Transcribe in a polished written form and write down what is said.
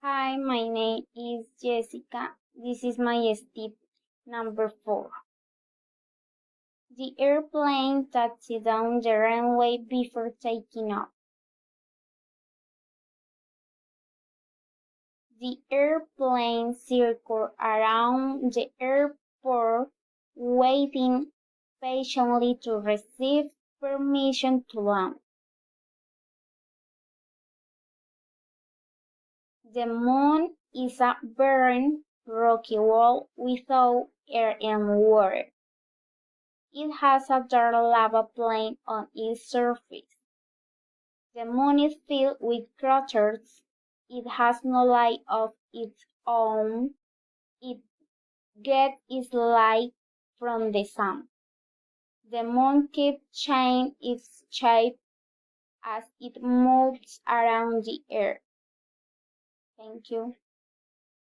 Hi, my name is Jessica. This is my step number 4. The airplane taxied down the runway before taking off. The airplane circled around the airport, waiting patiently to receive permission to land. The moon is a barren, rocky wall without air and water. It has a dark lava plain on its surface. The moon is filled with craters. It has no light of its own. It gets its light from the sun. The moon keeps changing its shape as it moves around the earth. Thank you.